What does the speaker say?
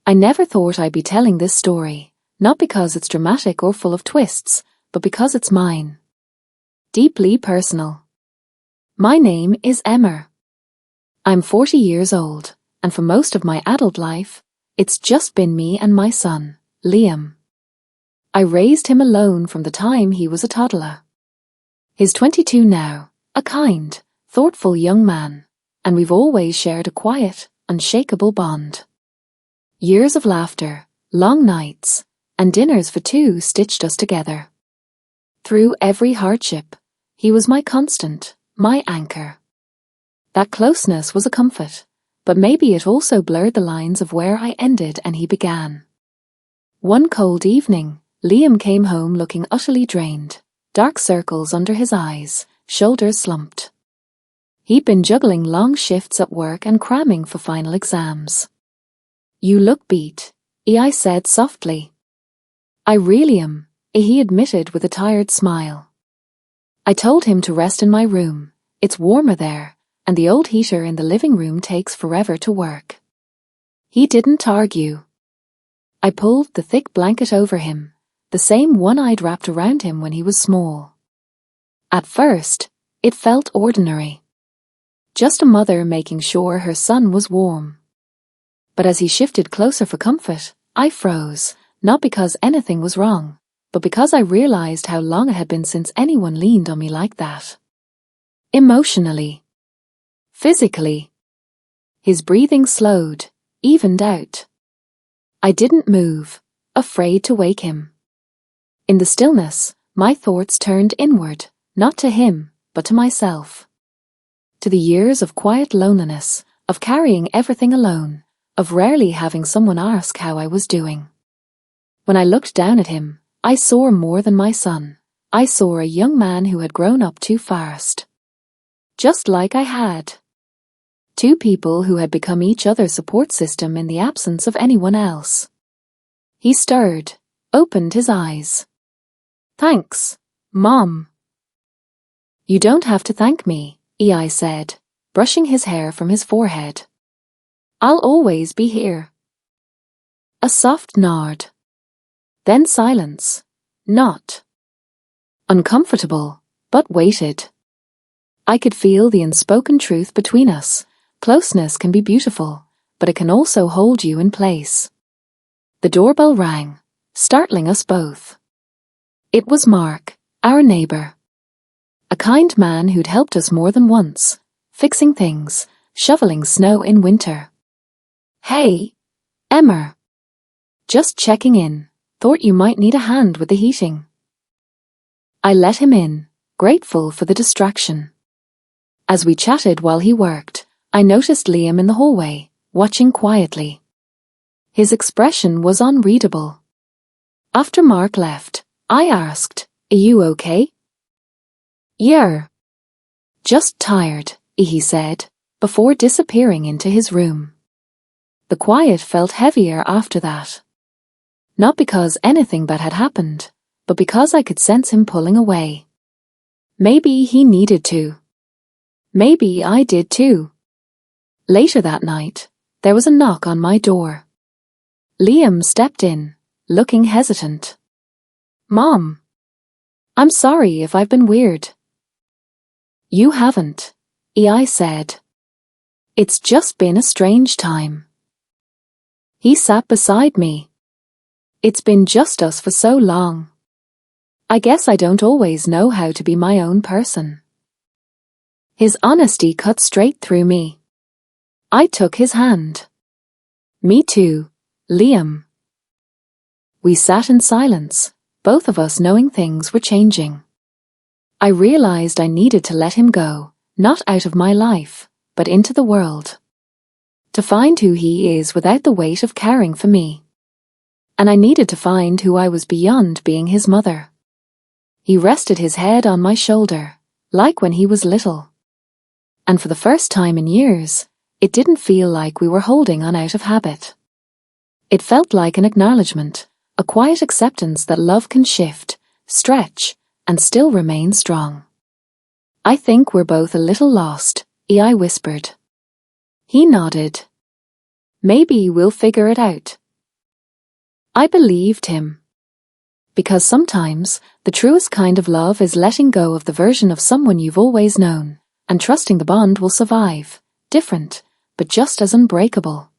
I never thought I'd be telling this story, not because it's dramatic or full of twists, but because it's mine. Deeply personal. My name is Emma. I'm 40 years old, and for most of my adult life, it's just been me and my son, Liam. I raised him alone from the time he was a toddler. He's 22 now, a kind, thoughtful young man, and we've always shared a quiet, unshakable bond. Years of laughter, long nights, and dinners for two stitched us together. Through every hardship, he was my constant, my anchor. That closeness was a comfort, but maybe it also blurred the lines of where I ended and he began. One cold evening, Liam came home looking utterly drained, dark circles under his eyes, shoulders slumped. He'd been juggling long shifts at work and cramming for final exams. "You look beat," I said softly. "I really am," he admitted with a tired smile. I told him to rest in my room. It's warmer there, and the old heater in the living room takes forever to work. He didn't argue. I pulled the thick blanket over him, the same one I'd wrapped around him when he was small. At first, it felt ordinary. Just a mother making sure her son was warm. But as he shifted closer for comfort, I froze, not because anything was wrong, but because I realized how long it had been since anyone leaned on me like that. Emotionally. Physically. His breathing slowed, evened out. I didn't move, afraid to wake him. In the stillness, my thoughts turned inward, not to him, but to myself. To the years of quiet loneliness, of carrying everything alone, of rarely having someone ask how I was doing. When I looked down at him, I saw more than my son. I saw a young man who had grown up too fast. Just like I had. Two people who had become each other's support system in the absence of anyone else. He stirred, opened his eyes. "Thanks, Mom." "You don't have to thank me," I said, brushing his hair from his forehead. "I'll always be here." A soft nod. Then silence. Not. Uncomfortable, but weighted. I could feel the unspoken truth between us. Closeness can be beautiful, but it can also hold you in place. The doorbell rang, startling us both. It was Mark, our neighbor. A kind man who'd helped us more than once, fixing things, shoveling snow in winter. "Hey, Emma. Just checking in. Thought you might need a hand with the heating." I let him in, grateful for the distraction. As we chatted while he worked, I noticed Liam in the hallway, watching quietly. His expression was unreadable. After Mark left, I asked, "Are you okay?" "Yeah. Just tired," he said, before disappearing into his room. The quiet felt heavier after that. Not because anything bad had happened, but because I could sense him pulling away. Maybe he needed to. Maybe I did too. Later that night, there was a knock on my door. Liam stepped in, looking hesitant. "Mom. I'm sorry if I've been weird." "You haven't," I said. "It's just been a strange time." He sat beside me. "It's been just us for so long. I guess I don't always know how to be my own person." His honesty cut straight through me. I took his hand. "Me too, Liam." We sat in silence, both of us knowing things were changing. I realized I needed to let him go, not out of my life, but into the world. To find who he is without the weight of caring for me. And I needed to find who I was beyond being his mother. He rested his head on my shoulder, like when he was little. And for the first time in years, it didn't feel like we were holding on out of habit. It felt like an acknowledgement, a quiet acceptance that love can shift, stretch, and still remain strong. "I think we're both a little lost," I whispered. He nodded. "Maybe we'll figure it out," I believed him. Because sometimes, the truest kind of love is letting go of the version of someone you've always known, and trusting the bond will survive, different, but just as unbreakable.